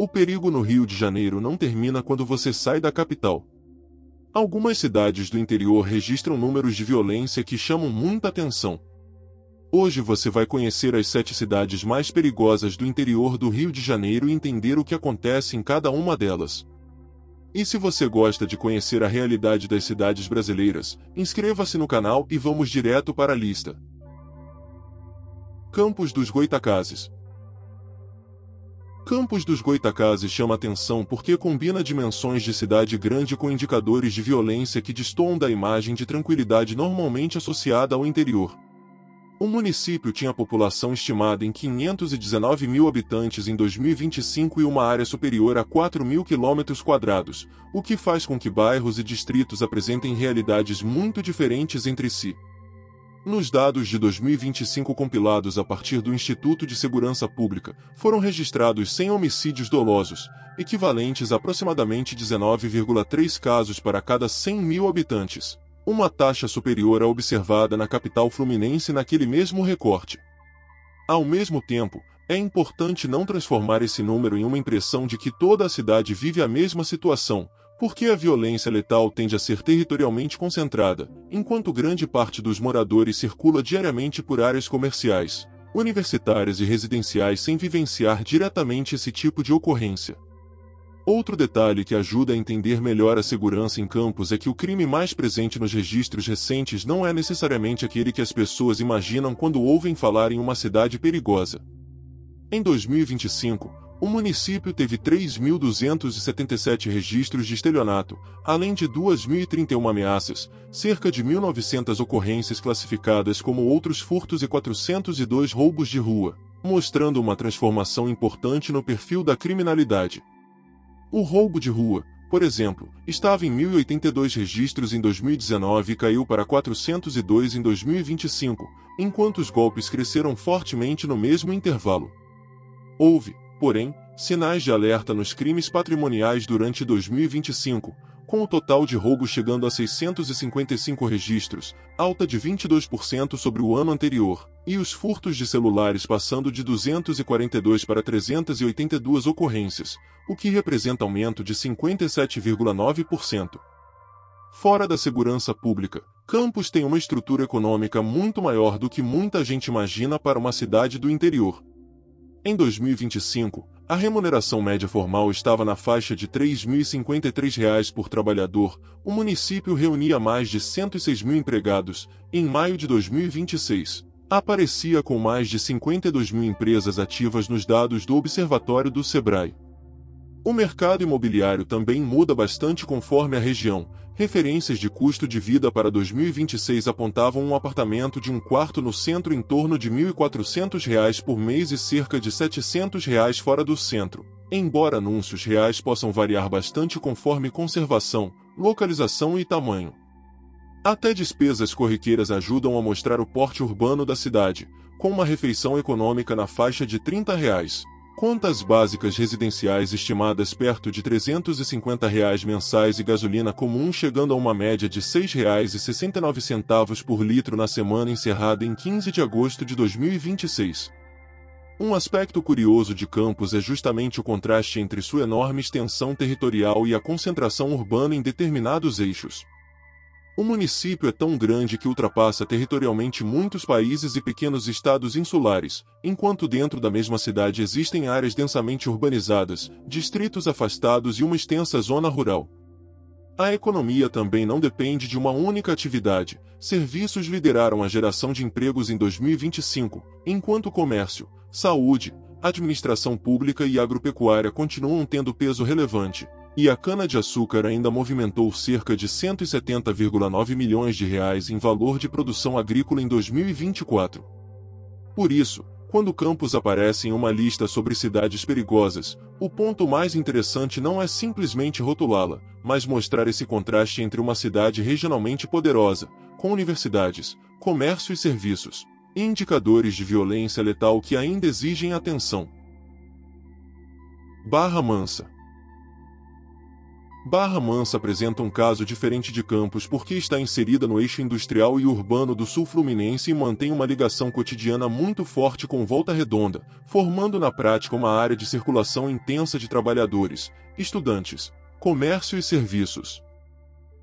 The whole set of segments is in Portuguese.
O perigo no Rio de Janeiro não termina quando você sai da capital. Algumas cidades do interior registram números de violência que chamam muita atenção. Hoje você vai conhecer as 7 cidades mais perigosas do interior do Rio de Janeiro e entender o que acontece em cada uma delas. E se você gosta de conhecer a realidade das cidades brasileiras, inscreva-se no canal e vamos direto para a lista. Campos dos Goytacazes. Campos dos Goytacazes chama atenção porque combina dimensões de cidade grande com indicadores de violência que destoam da imagem de tranquilidade normalmente associada ao interior. O município tinha população estimada em 519 mil habitantes em 2025 e uma área superior a 4.000 km², o que faz com que bairros e distritos apresentem realidades muito diferentes entre si. Nos dados de 2025 compilados a partir do Instituto de Segurança Pública, foram registrados 100 homicídios dolosos, equivalentes a aproximadamente 19,3 casos para cada 100 mil habitantes, uma taxa superior à observada na capital fluminense naquele mesmo recorte. Ao mesmo tempo, é importante não transformar esse número em uma impressão de que toda a cidade vive a mesma situação, porque a violência letal tende a ser territorialmente concentrada, enquanto grande parte dos moradores circula diariamente por áreas comerciais, universitárias e residenciais sem vivenciar diretamente esse tipo de ocorrência. Outro detalhe que ajuda a entender melhor a segurança em Campos é que o crime mais presente nos registros recentes não é necessariamente aquele que as pessoas imaginam quando ouvem falar em uma cidade perigosa. Em 2025, o município teve 3.277 registros de estelionato, além de 2.031 ameaças, cerca de 1.900 ocorrências classificadas como outros furtos e 402 roubos de rua, mostrando uma transformação importante no perfil da criminalidade. O roubo de rua, por exemplo, estava em 1.082 registros em 2019 e caiu para 402 em 2025, enquanto os golpes cresceram fortemente no mesmo intervalo. Houve, porém, sinais de alerta nos crimes patrimoniais durante 2025, com o total de roubos chegando a 655 registros, alta de 22% sobre o ano anterior, e os furtos de celulares passando de 242 para 382 ocorrências, o que representa aumento de 57,9%. Fora da segurança pública, Campos tem uma estrutura econômica muito maior do que muita gente imagina para uma cidade do interior. Em 2025, a remuneração média formal estava na faixa de R$ 3.053 por trabalhador. O município reunia mais de 106 mil empregados. Em maio de 2026, aparecia com mais de 52 mil empresas ativas nos dados do Observatório do Sebrae. O mercado imobiliário também muda bastante conforme a região. Referências de custo de vida para 2026 apontavam um apartamento de um quarto no centro em torno de R$ 1.400 por mês e cerca de R$ 700 fora do centro, embora anúncios reais possam variar bastante conforme conservação, localização e tamanho. Até despesas corriqueiras ajudam a mostrar o porte urbano da cidade, com uma refeição econômica na faixa de R$ 30. Contas básicas residenciais estimadas perto de R$ 350 mensais e gasolina comum chegando a uma média de R$ 6,69 por litro na semana encerrada em 15 de agosto de 2026. Um aspecto curioso de Campos é justamente o contraste entre sua enorme extensão territorial e a concentração urbana em determinados eixos. O município é tão grande que ultrapassa territorialmente muitos países e pequenos estados insulares, enquanto dentro da mesma cidade existem áreas densamente urbanizadas, distritos afastados e uma extensa zona rural. A economia também não depende de uma única atividade. Serviços lideraram a geração de empregos em 2025, enquanto o comércio, saúde, administração pública e agropecuária continuam tendo peso relevante. E a cana-de-açúcar ainda movimentou cerca de R$ 170,9 milhões em valor de produção agrícola em 2024. Por isso, quando Campos aparece em uma lista sobre cidades perigosas, o ponto mais interessante não é simplesmente rotulá-la, mas mostrar esse contraste entre uma cidade regionalmente poderosa, com universidades, comércio e serviços, e indicadores de violência letal que ainda exigem atenção. Barra Mansa. Barra Mansa apresenta um caso diferente de Campos porque está inserida no eixo industrial e urbano do sul fluminense e mantém uma ligação cotidiana muito forte com Volta Redonda, formando na prática uma área de circulação intensa de trabalhadores, estudantes, comércio e serviços.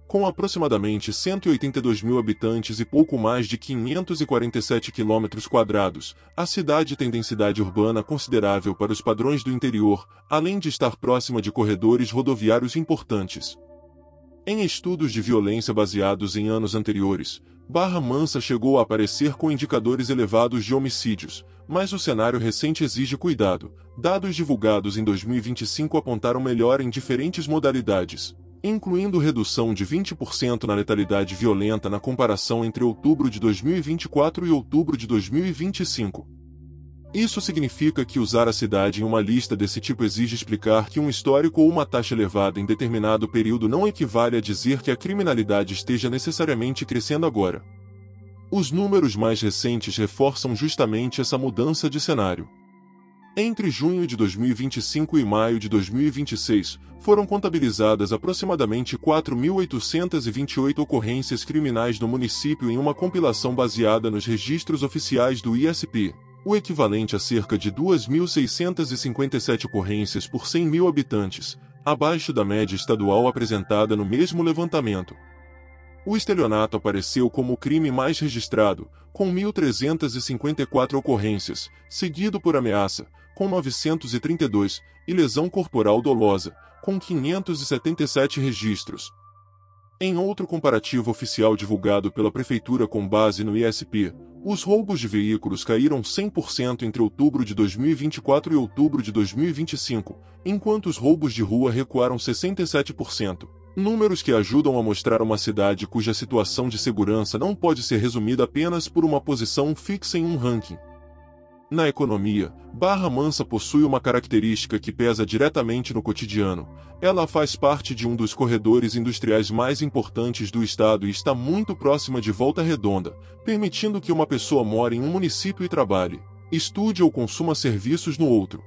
Com aproximadamente 182 mil habitantes e pouco mais de 547 km², a cidade tem densidade urbana considerável para os padrões do interior, além de estar próxima de corredores rodoviários importantes. Em estudos de violência baseados em anos anteriores, Barra Mansa chegou a aparecer com indicadores elevados de homicídios, mas o cenário recente exige cuidado. Dados divulgados em 2025 apontaram melhora em diferentes modalidades, incluindo redução de 20% na letalidade violenta na comparação entre outubro de 2024 e outubro de 2025. Isso significa que usar a cidade em uma lista desse tipo exige explicar que um histórico ou uma taxa elevada em determinado período não equivale a dizer que a criminalidade esteja necessariamente crescendo agora. Os números mais recentes reforçam justamente essa mudança de cenário. Entre junho de 2025 e maio de 2026, foram contabilizadas aproximadamente 4.828 ocorrências criminais no município em uma compilação baseada nos registros oficiais do ISP, o equivalente a cerca de 2.657 ocorrências por 100 mil habitantes, abaixo da média estadual apresentada no mesmo levantamento. O estelionato apareceu como o crime mais registrado, com 1.354 ocorrências, seguido por ameaça, com 932, e lesão corporal dolosa, com 577 registros. Em outro comparativo oficial divulgado pela Prefeitura com base no ISP, os roubos de veículos caíram 100% entre outubro de 2024 e outubro de 2025, enquanto os roubos de rua recuaram 67%. Números que ajudam a mostrar uma cidade cuja situação de segurança não pode ser resumida apenas por uma posição fixa em um ranking. Na economia, Barra Mansa possui uma característica que pesa diretamente no cotidiano. Ela faz parte de um dos corredores industriais mais importantes do estado e está muito próxima de Volta Redonda, permitindo que uma pessoa more em um município e trabalhe, estude ou consuma serviços no outro.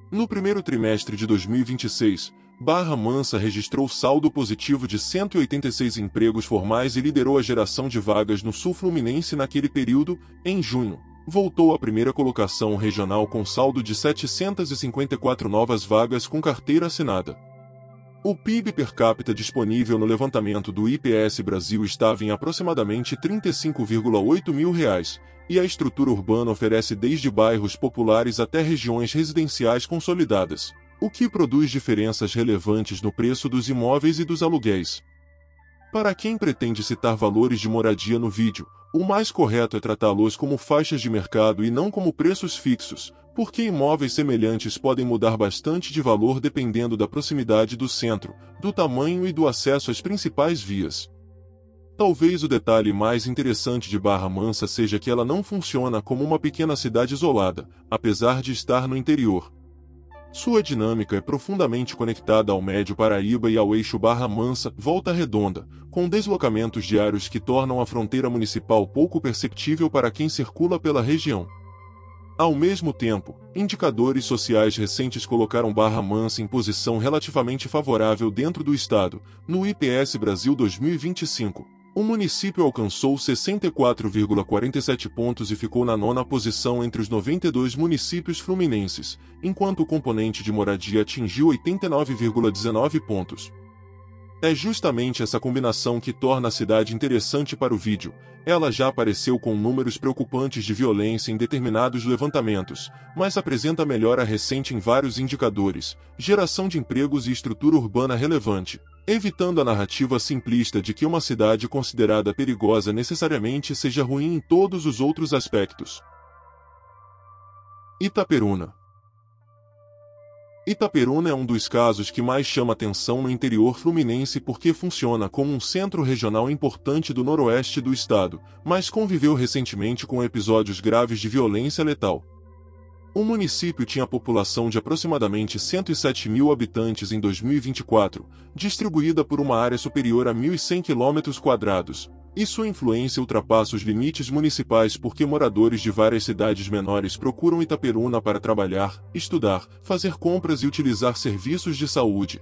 No primeiro trimestre de 2026, Barra Mansa registrou saldo positivo de 186 empregos formais e liderou a geração de vagas no sul fluminense naquele período. Em junho, voltou à primeira colocação regional com saldo de 754 novas vagas com carteira assinada. O PIB per capita disponível no levantamento do IPS Brasil estava em aproximadamente R$ 35,8 mil, e a estrutura urbana oferece desde bairros populares até regiões residenciais consolidadas, o que produz diferenças relevantes no preço dos imóveis e dos aluguéis. Para quem pretende citar valores de moradia no vídeo, o mais correto é tratá-los como faixas de mercado e não como preços fixos, porque imóveis semelhantes podem mudar bastante de valor dependendo da proximidade do centro, do tamanho e do acesso às principais vias. Talvez o detalhe mais interessante de Barra Mansa seja que ela não funciona como uma pequena cidade isolada, apesar de estar no interior. Sua dinâmica é profundamente conectada ao Médio Paraíba e ao eixo Barra Mansa-Volta Redonda, com deslocamentos diários que tornam a fronteira municipal pouco perceptível para quem circula pela região. Ao mesmo tempo, indicadores sociais recentes colocaram Barra Mansa em posição relativamente favorável dentro do estado. No IPS Brasil 2025, o município alcançou 64,47 pontos e ficou na 9ª posição entre os 92 municípios fluminenses, enquanto o componente de moradia atingiu 89,19 pontos. É justamente essa combinação que torna a cidade interessante para o vídeo. Ela já apareceu com números preocupantes de violência em determinados levantamentos, mas apresenta melhora recente em vários indicadores, geração de empregos e estrutura urbana relevante, evitando a narrativa simplista de que uma cidade considerada perigosa necessariamente seja ruim em todos os outros aspectos. Itaperuna. Itaperuna é um dos casos que mais chama atenção no interior fluminense porque funciona como um centro regional importante do noroeste do estado, mas conviveu recentemente com episódios graves de violência letal. O município tinha população de aproximadamente 107 mil habitantes em 2024, distribuída por uma área superior a 1.100 km², e sua influência ultrapassa os limites municipais porque moradores de várias cidades menores procuram Itaperuna para trabalhar, estudar, fazer compras e utilizar serviços de saúde.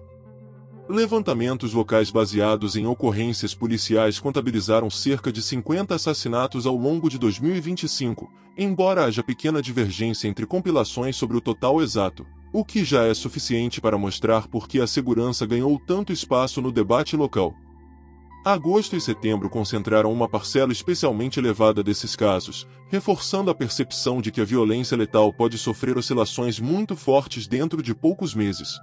Levantamentos locais baseados em ocorrências policiais contabilizaram cerca de 50 assassinatos ao longo de 2025, embora haja pequena divergência entre compilações sobre o total exato, o que já é suficiente para mostrar por que a segurança ganhou tanto espaço no debate local. Agosto e setembro concentraram uma parcela especialmente elevada desses casos, reforçando a percepção de que a violência letal pode sofrer oscilações muito fortes dentro de poucos meses.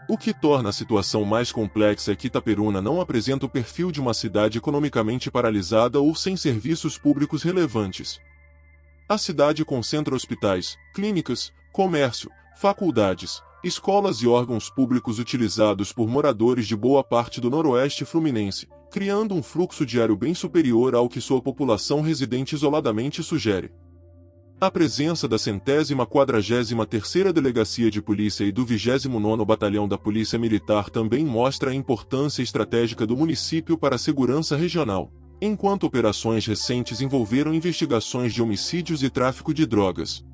O que torna a situação mais complexa é que Itaperuna não apresenta o perfil de uma cidade economicamente paralisada ou sem serviços públicos relevantes. A cidade concentra hospitais, clínicas, comércio, faculdades, escolas e órgãos públicos utilizados por moradores de boa parte do noroeste fluminense, criando um fluxo diário bem superior ao que sua população residente isoladamente sugere. A presença da 143ª Delegacia de Polícia e do 29º Batalhão da Polícia Militar também mostra a importância estratégica do município para a segurança regional, enquanto operações recentes envolveram investigações de homicídios e tráfico de drogas.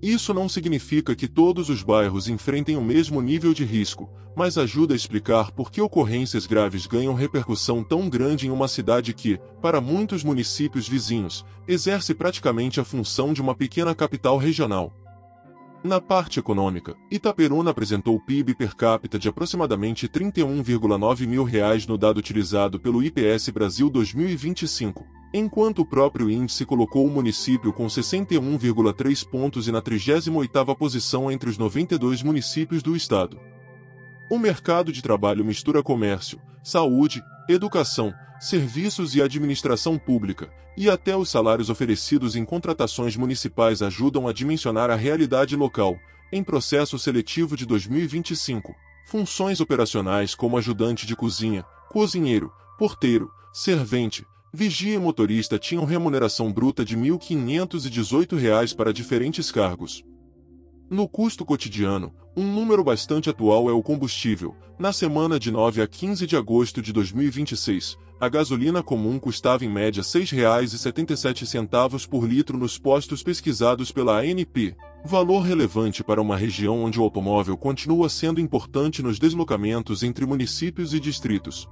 Isso não significa que todos os bairros enfrentem o mesmo nível de risco, mas ajuda a explicar por que ocorrências graves ganham repercussão tão grande em uma cidade que, para muitos municípios vizinhos, exerce praticamente a função de uma pequena capital regional. Na parte econômica, Itaperuna apresentou PIB per capita de aproximadamente R$ 31,9 mil no dado utilizado pelo IPS Brasil 2025, enquanto o próprio índice colocou o município com 61,3 pontos e na 38ª posição entre os 92 municípios do estado. O mercado de trabalho mistura comércio, saúde, educação, serviços e administração pública, e até os salários oferecidos em contratações municipais ajudam a dimensionar a realidade local. Em processo seletivo de 2025, funções operacionais como ajudante de cozinha, cozinheiro, porteiro, servente, vigia e motorista tinham remuneração bruta de R$ 1.518 para diferentes cargos. No custo cotidiano, um número bastante atual é o combustível. Na semana de 9 a 15 de agosto de 2026, a gasolina comum custava em média R$ 6,77 por litro nos postos pesquisados pela ANP, valor relevante para uma região onde o automóvel continua sendo importante nos deslocamentos entre municípios e distritos.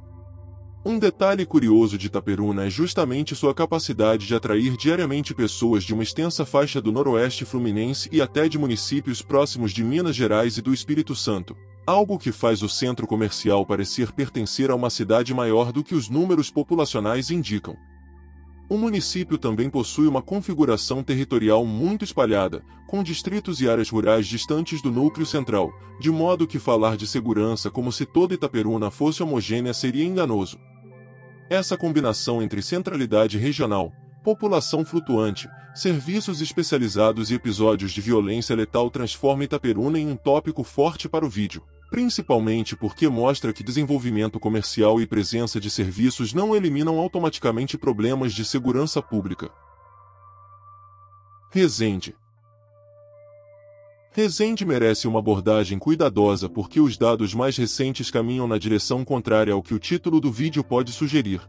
Um detalhe curioso de Itaperuna é justamente sua capacidade de atrair diariamente pessoas de uma extensa faixa do noroeste fluminense e até de municípios próximos de Minas Gerais e do Espírito Santo, algo que faz o centro comercial parecer pertencer a uma cidade maior do que os números populacionais indicam. O município também possui uma configuração territorial muito espalhada, com distritos e áreas rurais distantes do núcleo central, de modo que falar de segurança como se toda Itaperuna fosse homogênea seria enganoso. Essa combinação entre centralidade regional, população flutuante, serviços especializados e episódios de violência letal transforma Itaperuna em um tópico forte para o vídeo, principalmente porque mostra que desenvolvimento comercial e presença de serviços não eliminam automaticamente problemas de segurança pública. Resende merece uma abordagem cuidadosa porque os dados mais recentes caminham na direção contrária ao que o título do vídeo pode sugerir.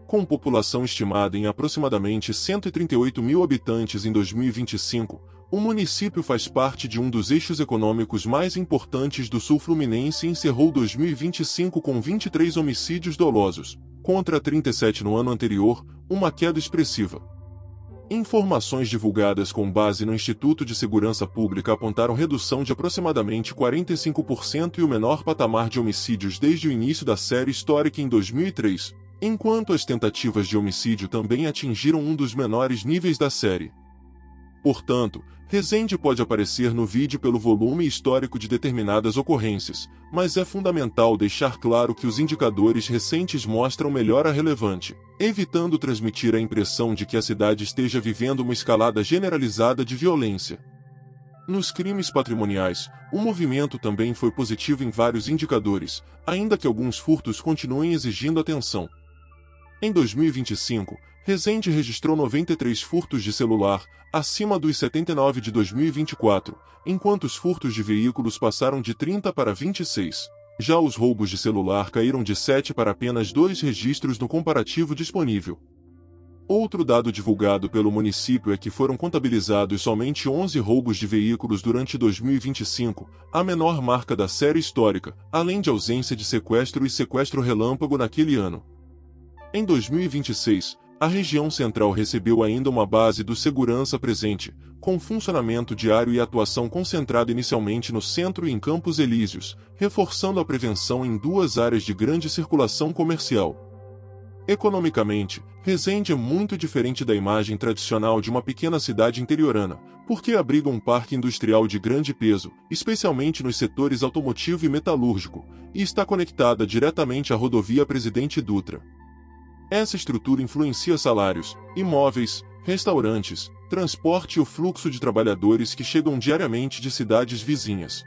Com população estimada em aproximadamente 138 mil habitantes em 2025, o município faz parte de um dos eixos econômicos mais importantes do sul fluminense e encerrou 2025 com 23 homicídios dolosos, contra 37 no ano anterior, uma queda expressiva. Informações divulgadas com base no Instituto de Segurança Pública apontaram redução de aproximadamente 45% e o menor patamar de homicídios desde o início da série histórica em 2003, enquanto as tentativas de homicídio também atingiram um dos menores níveis da série. Portanto, Resende pode aparecer no vídeo pelo volume histórico de determinadas ocorrências, mas é fundamental deixar claro que os indicadores recentes mostram melhora relevante, evitando transmitir a impressão de que a cidade esteja vivendo uma escalada generalizada de violência. Nos crimes patrimoniais, o movimento também foi positivo em vários indicadores, ainda que alguns furtos continuem exigindo atenção. Em 2025, Resende registrou 93 furtos de celular, acima dos 79 de 2024, enquanto os furtos de veículos passaram de 30 para 26. Já os roubos de celular caíram de 7 para apenas 2 registros no comparativo disponível. Outro dado divulgado pelo município é que foram contabilizados somente 11 roubos de veículos durante 2025, a menor marca da série histórica, além de ausência de sequestro e sequestro relâmpago naquele ano. Em 2026, a região central recebeu ainda uma base do Segurança Presente, com funcionamento diário e atuação concentrada inicialmente no centro e em Campos Elíseos, reforçando a prevenção em duas áreas de grande circulação comercial. Economicamente, Resende é muito diferente da imagem tradicional de uma pequena cidade interiorana, porque abriga um parque industrial de grande peso, especialmente nos setores automotivo e metalúrgico, e está conectada diretamente à rodovia Presidente Dutra. Essa estrutura influencia salários, imóveis, restaurantes, transporte e o fluxo de trabalhadores que chegam diariamente de cidades vizinhas.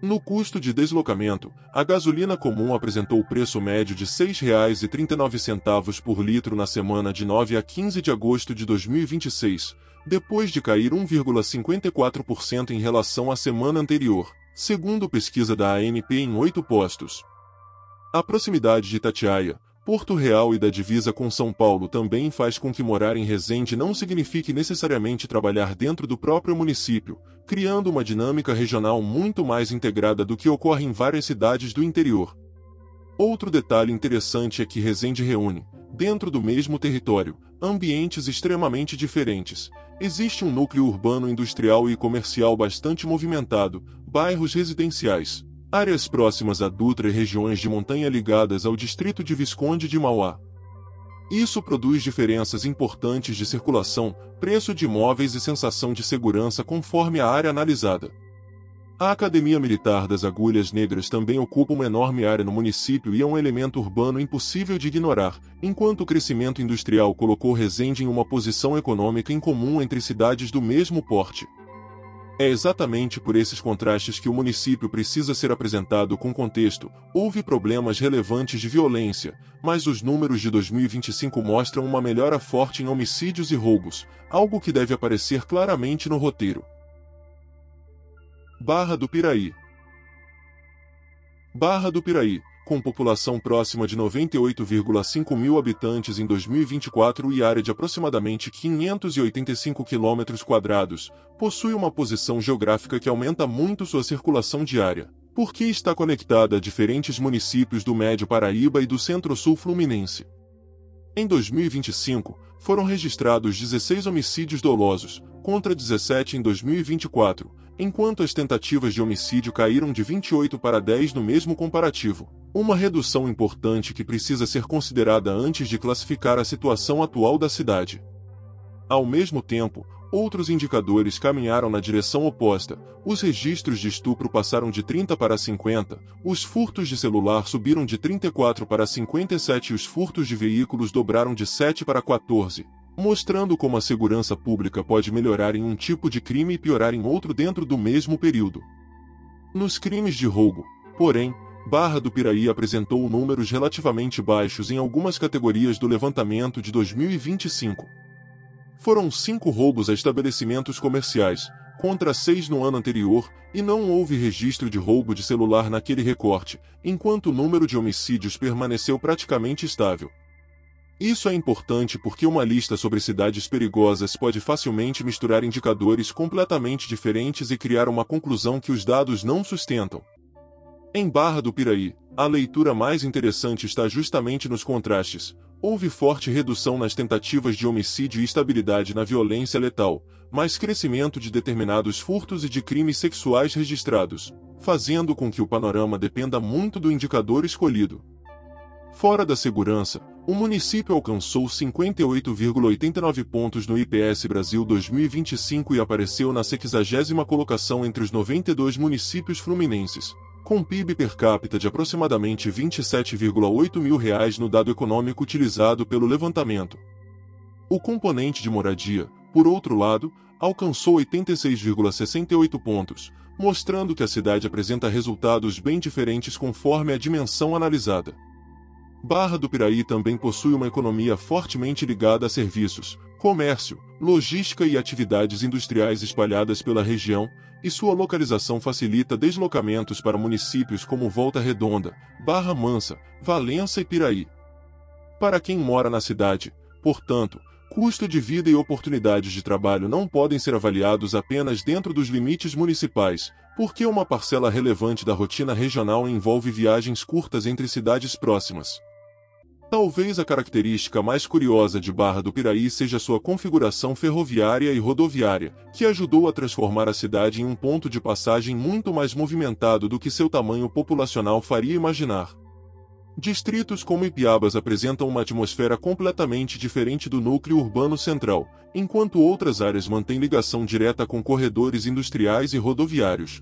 No custo de deslocamento, a gasolina comum apresentou o preço médio de R$ 6,39 por litro na semana de 9 a 15 de agosto de 2026, depois de cair 1,54% em relação à semana anterior, segundo pesquisa da ANP em 8 postos. A proximidade de Itatiaia, Porto Real e da divisa com São Paulo também faz com que morar em Resende não signifique necessariamente trabalhar dentro do próprio município, criando uma dinâmica regional muito mais integrada do que ocorre em várias cidades do interior. Outro detalhe interessante é que Resende reúne, dentro do mesmo território, ambientes extremamente diferentes. Existe um núcleo urbano industrial e comercial bastante movimentado, bairros residenciais, áreas próximas à Dutra e regiões de montanha ligadas ao distrito de Visconde de Mauá. Isso produz diferenças importantes de circulação, preço de imóveis e sensação de segurança conforme a área analisada. A Academia Militar das Agulhas Negras também ocupa uma enorme área no município e é um elemento urbano impossível de ignorar, enquanto o crescimento industrial colocou Resende em uma posição econômica incomum entre cidades do mesmo porte. É exatamente por esses contrastes que o município precisa ser apresentado com contexto. Houve problemas relevantes de violência, mas os números de 2025 mostram uma melhora forte em homicídios e roubos, algo que deve aparecer claramente no roteiro. Barra do Piraí. Barra do Piraí, com população próxima de 98,5 mil habitantes em 2024 e área de aproximadamente 585 km², possui uma posição geográfica que aumenta muito sua circulação diária, porque está conectada a diferentes municípios do Médio Paraíba e do Centro-Sul Fluminense. Em 2025, foram registrados 16 homicídios dolosos, contra 17 em 2024, enquanto as tentativas de homicídio caíram de 28 para 10 no mesmo comparativo, uma redução importante que precisa ser considerada antes de classificar a situação atual da cidade. Ao mesmo tempo, outros indicadores caminharam na direção oposta. Os registros de estupro passaram de 30 para 50, os furtos de celular subiram de 34 para 57 e os furtos de veículos dobraram de 7 para 14, mostrando como a segurança pública pode melhorar em um tipo de crime e piorar em outro dentro do mesmo período. Nos crimes de roubo, porém, Barra do Piraí apresentou números relativamente baixos em algumas categorias do levantamento de 2025. Foram 5 roubos a estabelecimentos comerciais, contra 6 no ano anterior, e não houve registro de roubo de celular naquele recorte, enquanto o número de homicídios permaneceu praticamente estável. Isso é importante porque uma lista sobre cidades perigosas pode facilmente misturar indicadores completamente diferentes e criar uma conclusão que os dados não sustentam. Em Barra do Piraí, a leitura mais interessante está justamente nos contrastes. Houve forte redução nas tentativas de homicídio e estabilidade na violência letal, mas crescimento de determinados furtos e de crimes sexuais registrados, fazendo com que o panorama dependa muito do indicador escolhido. Fora da segurança, o município alcançou 58,89 pontos no IPS Brasil 2025 e apareceu na 60ª colocação entre os 92 municípios fluminenses, com PIB per capita de aproximadamente R$ 27,8 mil no dado econômico utilizado pelo levantamento. O componente de moradia, por outro lado, alcançou 86,68 pontos, mostrando que a cidade apresenta resultados bem diferentes conforme a dimensão analisada. Barra do Piraí também possui uma economia fortemente ligada a serviços, comércio, logística e atividades industriais espalhadas pela região, e sua localização facilita deslocamentos para municípios como Volta Redonda, Barra Mansa, Valença e Piraí. Para quem mora na cidade, portanto, Custo de vida e oportunidades de trabalho não podem ser avaliados apenas dentro dos limites municipais, porque uma parcela relevante da rotina regional envolve viagens curtas entre cidades próximas. Talvez a característica mais curiosa de Barra do Piraí seja sua configuração ferroviária e rodoviária, que ajudou a transformar a cidade em um ponto de passagem muito mais movimentado do que seu tamanho populacional faria imaginar. Distritos como Ipiabas apresentam uma atmosfera completamente diferente do núcleo urbano central, enquanto outras áreas mantêm ligação direta com corredores industriais e rodoviários.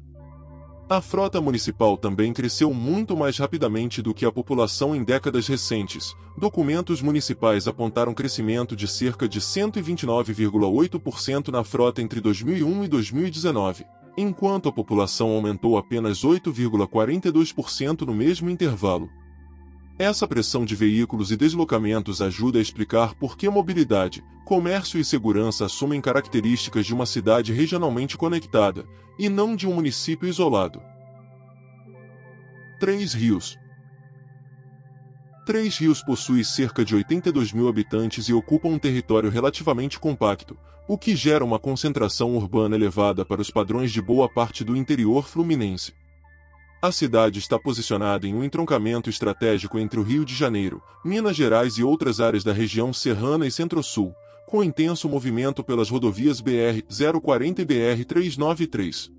A frota municipal também cresceu muito mais rapidamente do que a população em décadas recentes. Documentos municipais apontaram crescimento de cerca de 129,8% na frota entre 2001 e 2019, enquanto a população aumentou apenas 8,42% no mesmo intervalo. Essa pressão de veículos e deslocamentos ajuda a explicar por que mobilidade, comércio e segurança assumem características de uma cidade regionalmente conectada, e não de um município isolado. Três Rios. Três Rios possui cerca de 82 mil habitantes e ocupa um território relativamente compacto, o que gera uma concentração urbana elevada para os padrões de boa parte do interior fluminense. A cidade está posicionada em um entroncamento estratégico entre o Rio de Janeiro, Minas Gerais e outras áreas da região serrana e centro-sul, com intenso movimento pelas rodovias BR-040 e BR-393.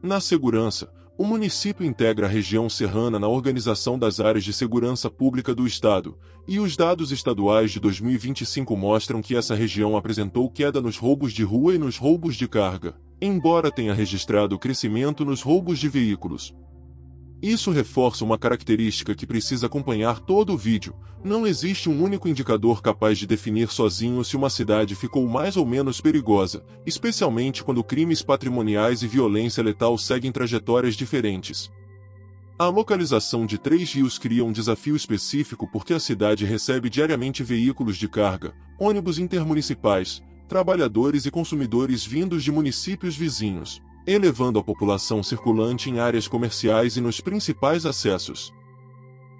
Na segurança, o município integra a região serrana na organização das áreas de segurança pública do Estado, e os dados estaduais de 2025 mostram que essa região apresentou queda nos roubos de rua e nos roubos de carga, embora tenha registrado crescimento nos roubos de veículos. Isso reforça uma característica que precisa acompanhar todo o vídeo: não existe um único indicador capaz de definir sozinho se uma cidade ficou mais ou menos perigosa, especialmente quando crimes patrimoniais e violência letal seguem trajetórias diferentes. A localização de Três Rios cria um desafio específico porque a cidade recebe diariamente veículos de carga, ônibus intermunicipais, trabalhadores e consumidores vindos de municípios vizinhos, elevando a população circulante em áreas comerciais e nos principais acessos.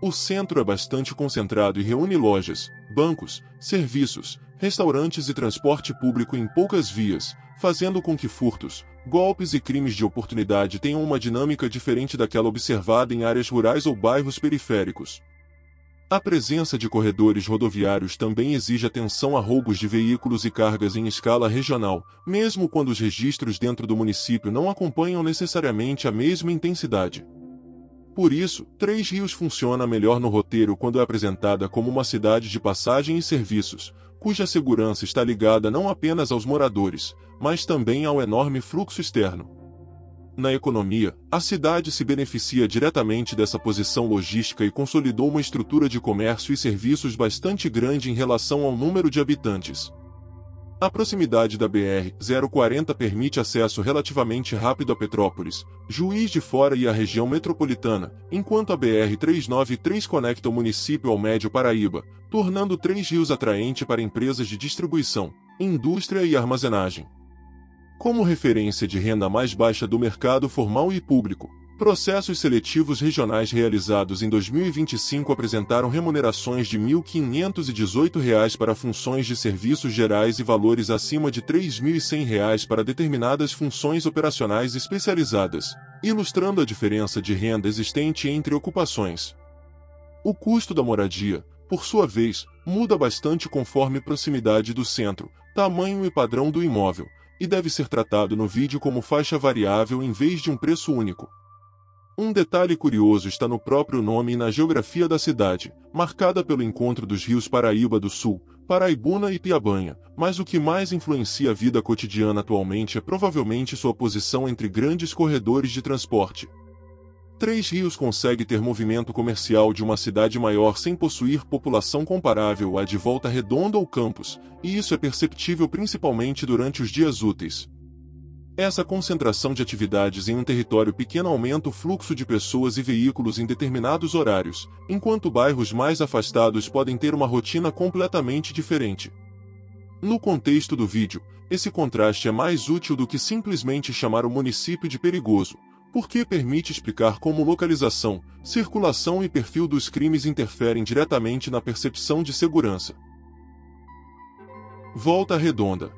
O centro é bastante concentrado e reúne lojas, bancos, serviços, restaurantes e transporte público em poucas vias, fazendo com que furtos, golpes e crimes de oportunidade tenham uma dinâmica diferente daquela observada em áreas rurais ou bairros periféricos. A presença de corredores rodoviários também exige atenção a roubos de veículos e cargas em escala regional, mesmo quando os registros dentro do município não acompanham necessariamente a mesma intensidade. Por isso, Três Rios funciona melhor no roteiro quando é apresentada como uma cidade de passagem e serviços, cuja segurança está ligada não apenas aos moradores, mas também ao enorme fluxo externo. Na economia, a cidade se beneficia diretamente dessa posição logística e consolidou uma estrutura de comércio e serviços bastante grande em relação ao número de habitantes. A proximidade da BR-040 permite acesso relativamente rápido a Petrópolis, Juiz de Fora e a região metropolitana, enquanto a BR-393 conecta o município ao Médio Paraíba, tornando Três Rios atraente para empresas de distribuição, indústria e armazenagem. Como referência de renda mais baixa do mercado formal e público, processos seletivos regionais realizados em 2025 apresentaram remunerações de R$ 1.518 para funções de serviços gerais e valores acima de R$ 3.100 para determinadas funções operacionais especializadas, ilustrando a diferença de renda existente entre ocupações. O custo da moradia, por sua vez, muda bastante conforme proximidade do centro, tamanho e padrão do imóvel, e deve ser tratado no vídeo como faixa variável em vez de um preço único. Um detalhe curioso está no próprio nome e na geografia da cidade, marcada pelo encontro dos rios Paraíba do Sul, Paraibuna e Piabanha, mas o que mais influencia a vida cotidiana atualmente é provavelmente sua posição entre grandes corredores de transporte. Três Rios consegue ter movimento comercial de uma cidade maior sem possuir população comparável à de Volta Redonda ou Campos, e isso é perceptível principalmente durante os dias úteis. Essa concentração de atividades em um território pequeno aumenta o fluxo de pessoas e veículos em determinados horários, enquanto bairros mais afastados podem ter uma rotina completamente diferente. No contexto do vídeo, esse contraste é mais útil do que simplesmente chamar o município de perigoso, porque permite explicar como localização, circulação e perfil dos crimes interferem diretamente na percepção de segurança. Volta Redonda.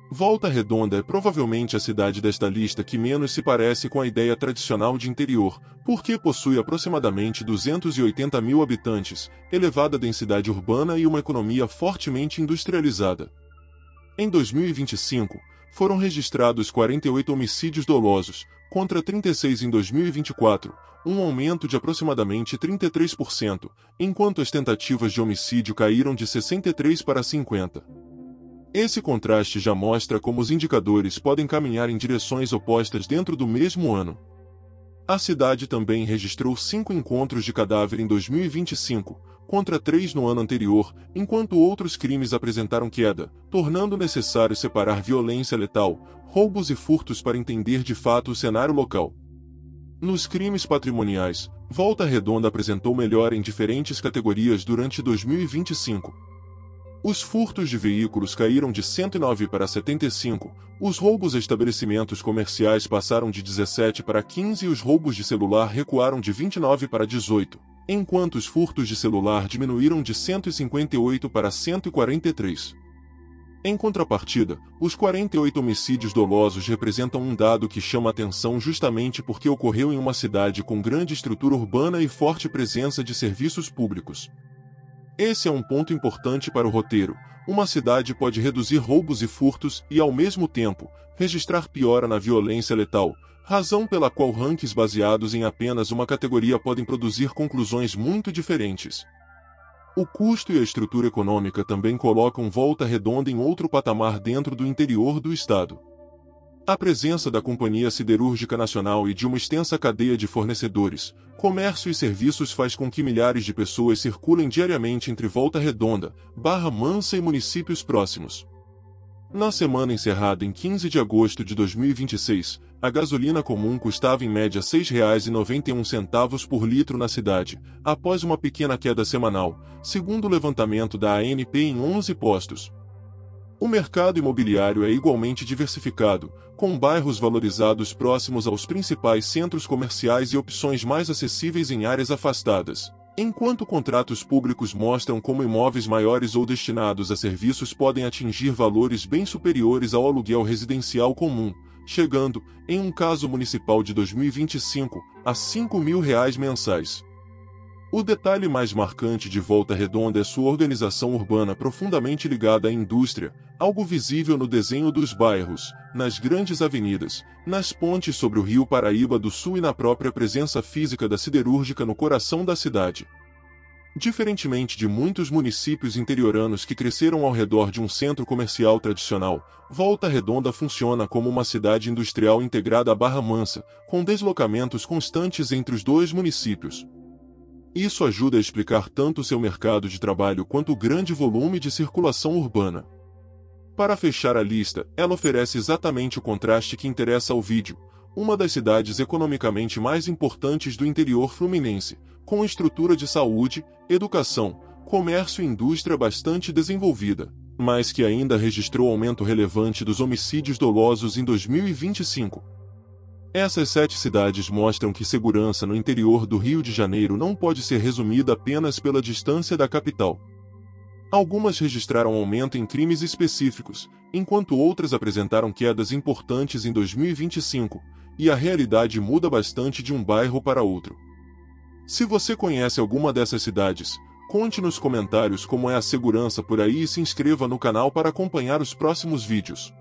Volta Redonda é provavelmente a cidade desta lista que menos se parece com a ideia tradicional de interior, porque possui aproximadamente 280 mil habitantes, elevada densidade urbana e uma economia fortemente industrializada. Em 2025, foram registrados 48 homicídios dolosos, contra 36 em 2024, um aumento de aproximadamente 33%, enquanto as tentativas de homicídio caíram de 63 para 50. Esse contraste já mostra como os indicadores podem caminhar em direções opostas dentro do mesmo ano. A cidade também registrou 5 encontros de cadáver em 2025, contra 3 no ano anterior, enquanto outros crimes apresentaram queda, tornando necessário separar violência letal, roubos e furtos para entender de fato o cenário local. Nos crimes patrimoniais, Volta Redonda apresentou melhora em diferentes categorias durante 2025. Os furtos de veículos caíram de 109 para 75, os roubos a estabelecimentos comerciais passaram de 17 para 15 e os roubos de celular recuaram de 29 para 18, enquanto os furtos de celular diminuíram de 158 para 143. Em contrapartida, os 48 homicídios dolosos representam um dado que chama atenção justamente porque ocorreu em uma cidade com grande estrutura urbana e forte presença de serviços públicos. Esse é um ponto importante para o roteiro. Uma cidade pode reduzir roubos e furtos e, ao mesmo tempo, registrar piora na violência letal, razão pela qual rankings baseados em apenas uma categoria podem produzir conclusões muito diferentes. O custo e a estrutura econômica também colocam Volta Redonda em outro patamar dentro do interior do estado. A presença da Companhia Siderúrgica Nacional e de uma extensa cadeia de fornecedores, comércio e serviços faz com que milhares de pessoas circulem diariamente entre Volta Redonda, Barra Mansa e municípios próximos. Na semana encerrada em 15 de agosto de 2026, a gasolina comum custava em média R$ 6,91 por litro na cidade, após uma pequena queda semanal, segundo o levantamento da ANP em 11 postos. O mercado imobiliário é igualmente diversificado, com bairros valorizados próximos aos principais centros comerciais e opções mais acessíveis em áreas afastadas, enquanto contratos públicos mostram como imóveis maiores ou destinados a serviços podem atingir valores bem superiores ao aluguel residencial comum, chegando, em um caso municipal de 2025, a R$ 5.000 mensais. O detalhe mais marcante de Volta Redonda é sua organização urbana profundamente ligada à indústria, algo visível no desenho dos bairros, nas grandes avenidas, nas pontes sobre o Rio Paraíba do Sul e na própria presença física da siderúrgica no coração da cidade. Diferentemente de muitos municípios interioranos que cresceram ao redor de um centro comercial tradicional, Volta Redonda funciona como uma cidade industrial integrada à Barra Mansa, com deslocamentos constantes entre os dois municípios. Isso ajuda a explicar tanto seu mercado de trabalho quanto o grande volume de circulação urbana. Para fechar a lista, ela oferece exatamente o contraste que interessa ao vídeo, uma das cidades economicamente mais importantes do interior fluminense, com estrutura de saúde, educação, comércio e indústria bastante desenvolvida, mas que ainda registrou aumento relevante dos homicídios dolosos em 2025. Essas 7 cidades mostram que segurança no interior do Rio de Janeiro não pode ser resumida apenas pela distância da capital. Algumas registraram aumento em crimes específicos, enquanto outras apresentaram quedas importantes em 2025, e a realidade muda bastante de um bairro para outro. Se você conhece alguma dessas cidades, conte nos comentários como é a segurança por aí e se inscreva no canal para acompanhar os próximos vídeos.